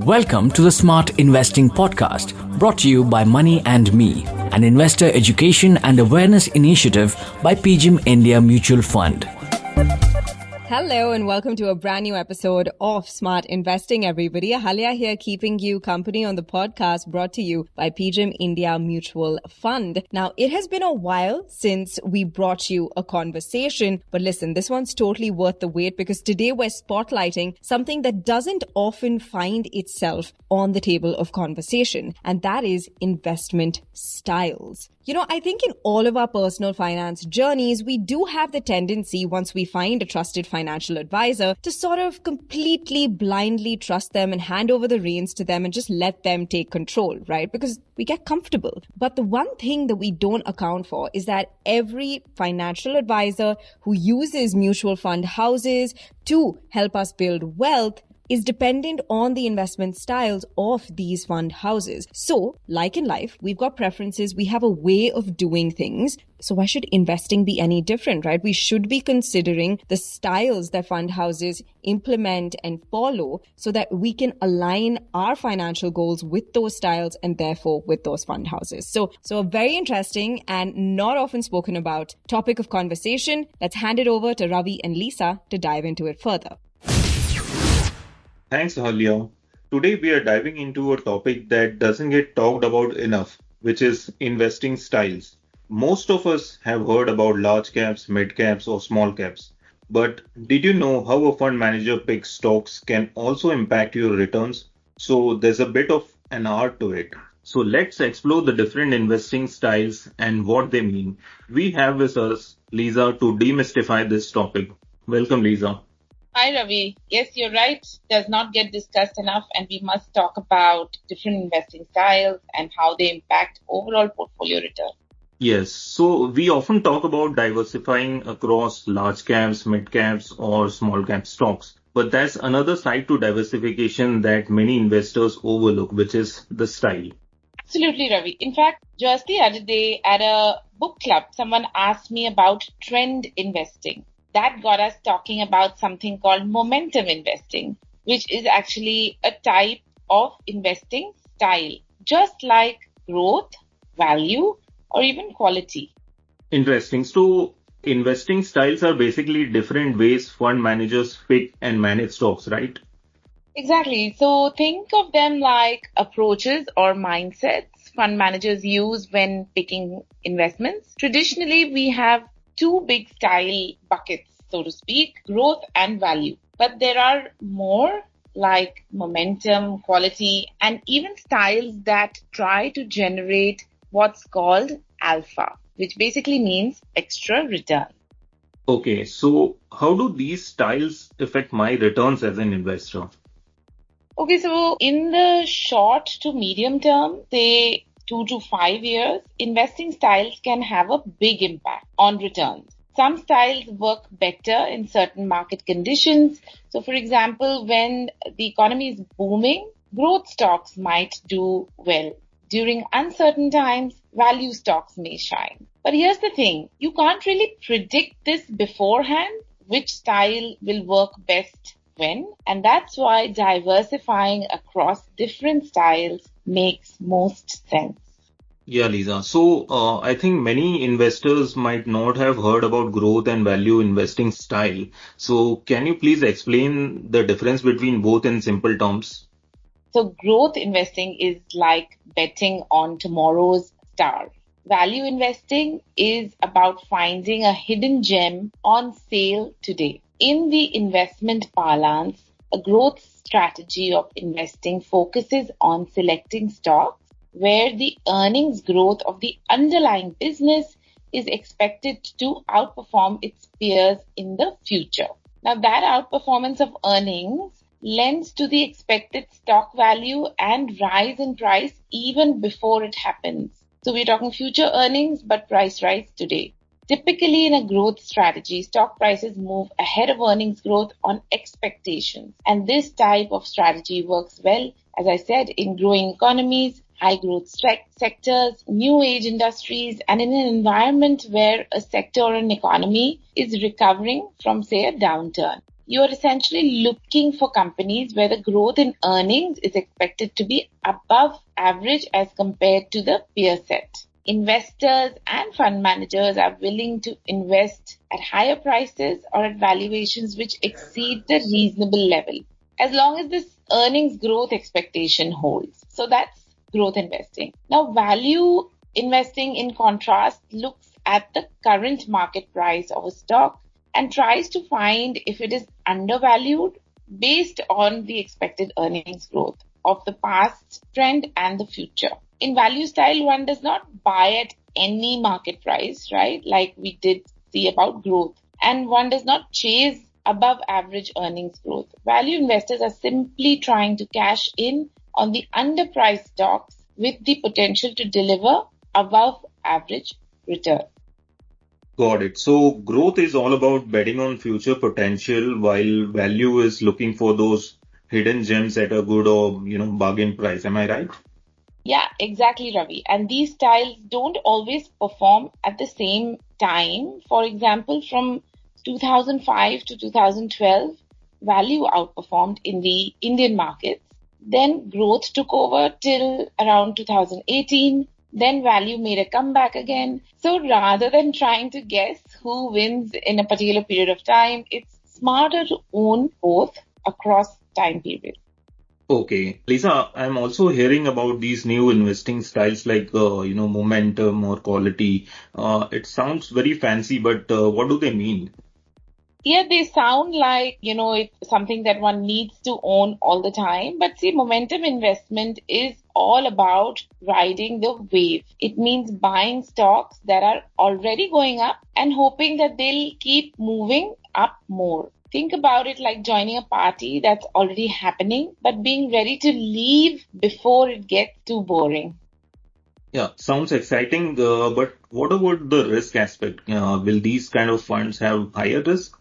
Welcome to the Smart Investing Podcast, brought to you by Money and Me, an investor education and awareness initiative by PGIM India Mutual Fund. Hello and welcome to a brand new episode of Smart Investing, everybody. Ahalya here, keeping you company on the podcast brought to you by PGIM India Mutual Fund. Now, it has been a while since we brought you a conversation, but listen, this one's totally worth the wait because today we're spotlighting something that doesn't often find itself on the table of conversation, and that is investment styles. You know, I think in all of our personal finance journeys, we do have the tendency, once we find a trusted financial advisor, to sort of completely blindly trust them and hand over the reins to them and just let them take control, right? Because we get comfortable. But the one thing that we don't account for is that every financial advisor who uses mutual fund houses to help us build wealth is dependent on the investment styles of these fund houses. So, like in life, we've got preferences, we have a way of doing things. So why should investing be any different, right? We should be considering the styles that fund houses implement and follow so that we can align our financial goals with those styles and therefore with those fund houses. So a very interesting and not often spoken about topic of conversation. Let's hand it over to Ravi and Lisa to dive into it further. Thanks, Ahalya. Today we are diving into a topic that doesn't get talked about enough, which is investing styles. Most of us have heard about large caps, mid caps, or small caps. But did you know how a fund manager picks stocks can also impact your returns? So there's a bit of an art to it. So let's explore the different investing styles and what they mean. We have with us Lisa to demystify this topic. Welcome, Lisa. Hi, Ravi. Yes, you're right. Does not get discussed enough, and we must talk about different investing styles and how they impact overall portfolio return. Yes, so we often talk about diversifying across large caps, mid caps, or small cap stocks. But there's another side to diversification that many investors overlook, which is the style. Absolutely, Ravi. In fact, just the other day at a book club, someone asked me about trend investing. That got us talking about something called momentum investing, which is actually a type of investing style, just like growth, value, or even quality. Interesting. So investing styles are basically different ways fund managers pick and manage stocks, right? Exactly. So think of them like approaches or mindsets fund managers use when picking investments. Traditionally, we have two big style buckets, so to speak, growth and value. But there are more like momentum, quality, and even styles that try to generate what's called alpha, which basically means extra return. Okay, so how do these styles affect my returns as an investor? Okay, so in the short to medium term, say 2 to 5 years, investing styles can have a big impact on returns. Some styles work better in certain market conditions. So, for example, when the economy is booming, growth stocks might do well. During uncertain times, value stocks may shine. But here's the thing, you can't really predict this beforehand, which style will work best when, and that's why diversifying across different styles makes most sense. Yeah, Lisa. So I think many investors might not have heard about growth and value investing style. So can you please explain the difference between both in simple terms? So growth investing is like betting on tomorrow's star. Value investing is about finding a hidden gem on sale today. In the investment parlance, a growth strategy of investing focuses on selecting stocks where the earnings growth of the underlying business is expected to outperform its peers in the future. Now, that outperformance of earnings lends to the expected stock value and rise in price even before it happens. So we're talking future earnings, but price rise today. Typically, in a growth strategy, stock prices move ahead of earnings growth on expectations. And this type of strategy works well, as I said, in growing economies, high growth sectors, new age industries, and in an environment where a sector or an economy is recovering from, say, a downturn. You are essentially looking for companies where the growth in earnings is expected to be above average as compared to the peer set. Investors and fund managers are willing to invest at higher prices or at valuations which exceed the reasonable level, as long as this earnings growth expectation holds. So that's growth investing. Now, value investing, in contrast, looks at the current market price of a stock and tries to find if it is undervalued based on the expected earnings growth of the past trend and the future. In value style, one does not buy at any market price, right? Like we did see about growth. And one does not chase above average earnings growth. Value investors are simply trying to cash in on the underpriced stocks with the potential to deliver above average return. Got it. So growth is all about betting on future potential, while value is looking for those hidden gems at a good or bargain price. Am I right? Yeah, exactly, Ravi. And these styles don't always perform at the same time. For example, from 2005 to 2012, value outperformed in the Indian markets. Then growth took over till around 2018. Then value made a comeback again. So rather than trying to guess who wins in a particular period of time, it's smarter to own both across time periods. Okay. Lisa, I'm also hearing about these new investing styles like, momentum or quality. It sounds very fancy, but what do they mean? Yeah, they sound like, it's something that one needs to own all the time. But see, momentum investment is all about riding the wave. It means buying stocks that are already going up and hoping that they'll keep moving up more. Think about it like joining a party that's already happening, but being ready to leave before it gets too boring. Yeah, sounds exciting, but what about the risk aspect? Will these kind of funds have higher risk?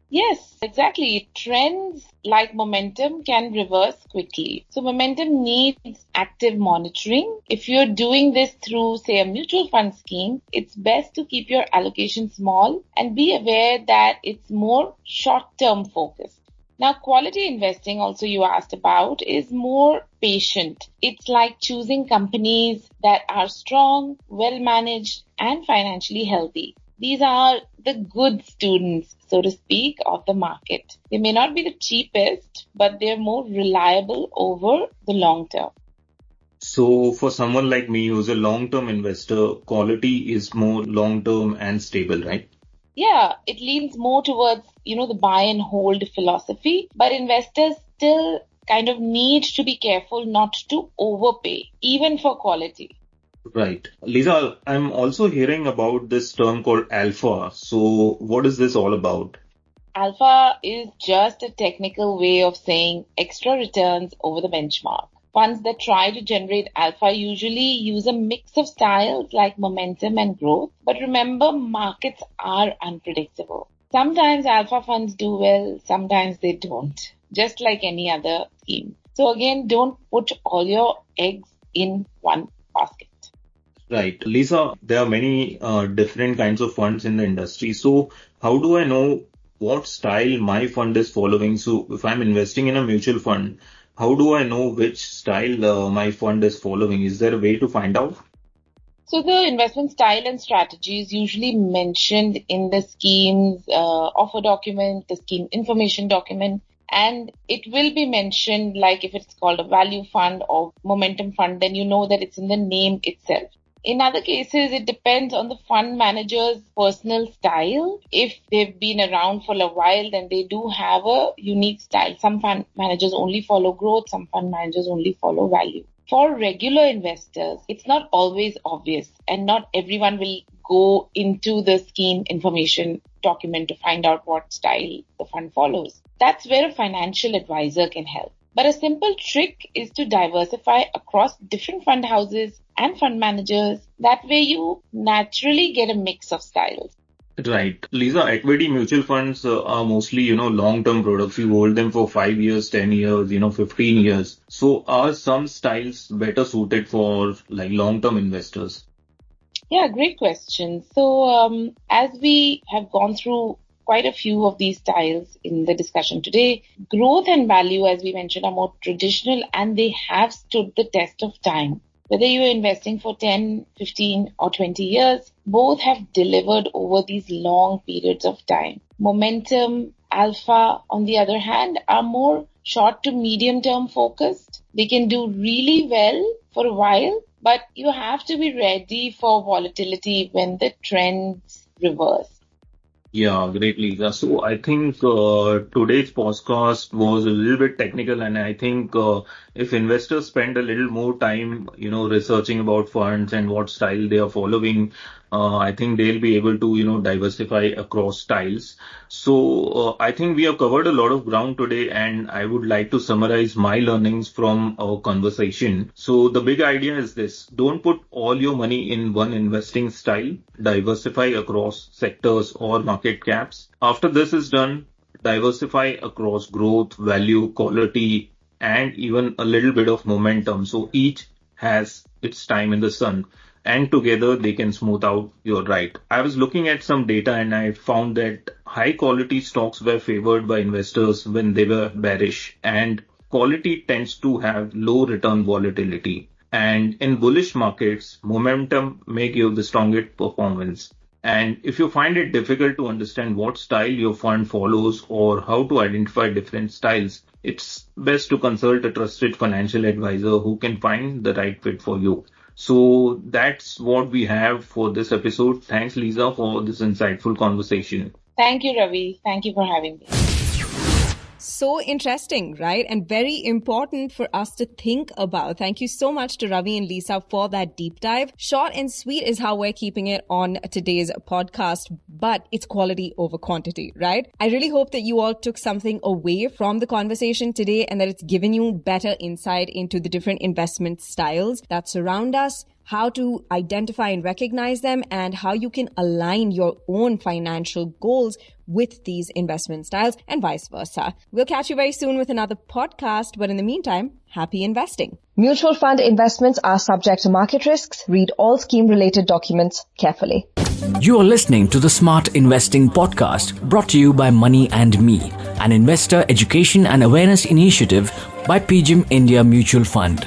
Yes, exactly. Trends like momentum can reverse quickly. So momentum needs active monitoring. If you're doing this through, say, a mutual fund scheme, it's best to keep your allocation small and be aware that it's more short-term focused. Now, quality investing, also you asked about, is more patient. It's like choosing companies that are strong, well managed, and financially healthy. These are the good students, so to speak, of the market. They may not be the cheapest, but they're more reliable over the long term. So for someone like me who's a long-term investor, quality is more long-term and stable, right? Yeah, it leans more towards, the buy and hold philosophy, but investors still kind of need to be careful not to overpay, even for quality. Right. Lisa, I'm also hearing about this term called alpha. So what is this all about? Alpha is just a technical way of saying extra returns over the benchmark. Funds that try to generate alpha usually use a mix of styles like momentum and growth. But remember, markets are unpredictable. Sometimes alpha funds do well, sometimes they don't, just like any other scheme. So again, don't put all your eggs in one basket. Right. Lisa, there are many different kinds of funds in the industry. So how do I know what style my fund is following? So if I'm investing in a mutual fund, how do I know which style my fund is following? Is there a way to find out? So the investment style and strategy is usually mentioned in the scheme's offer document, the scheme information document, and it will be mentioned like if it's called a value fund or momentum fund, then you know that it's in the name itself. In other cases, it depends on the fund manager's personal style. If they've been around for a while, then they do have a unique style. Some fund managers only follow growth, some fund managers only follow value. For regular investors, it's not always obvious, and not everyone will go into the scheme information document to find out what style the fund follows. That's where a financial advisor can help. But a simple trick is to diversify across different fund houses and fund managers. That way you naturally get a mix of styles. Right. Lisa, equity mutual funds are mostly, long-term products. You hold them for 5 years, 10 years, 15 years. So are some styles better suited for like long-term investors? Yeah, great question. So as we have gone through quite a few of these styles in the discussion today. Growth and value, as we mentioned, are more traditional and they have stood the test of time. Whether you're investing for 10, 15 or 20 years, both have delivered over these long periods of time. Momentum, alpha, on the other hand, are more short to medium term focused. They can do really well for a while, but you have to be ready for volatility when the trends reverse. Yeah, great, Lisa. So I think today's podcast was a little bit technical, and I think if investors spend a little more time, researching about funds and what style they are following, I think they'll be able to, diversify across styles. So I think we have covered a lot of ground today, and I would like to summarize my learnings from our conversation. So the big idea is this: don't put all your money in one investing style. Diversify across sectors or market caps. After this is done, diversify across growth, value, quality, and even a little bit of momentum. So each has its time in the sun, and together they can smooth out your ride. I was looking at some data and I found that high quality stocks were favored by investors when they were bearish, and quality tends to have low return volatility. And in bullish markets, momentum may give the strongest performance. And if you find it difficult to understand what style your fund follows or how to identify different styles, it's best to consult a trusted financial advisor who can find the right fit for you. So that's what we have for this episode. Thanks, Lisa, for this insightful conversation. Thank you, Ravi. Thank you for having me. So interesting, right? And very important for us to think about. Thank you so much to Ravi and Lisa for that deep dive. Short and sweet is how we're keeping it on today's podcast, but it's quality over quantity, right? I really hope that you all took something away from the conversation today and that it's given you better insight into the different investment styles that surround us, how to identify and recognize them, and how you can align your own financial goals with these investment styles and vice versa. We'll catch you very soon with another podcast, but in the meantime, happy investing. Mutual fund investments are subject to market risks. Read all scheme-related documents carefully. You are listening to the Smart Investing Podcast, brought to you by Money and Me, an investor education and awareness initiative by PGIM India Mutual Fund.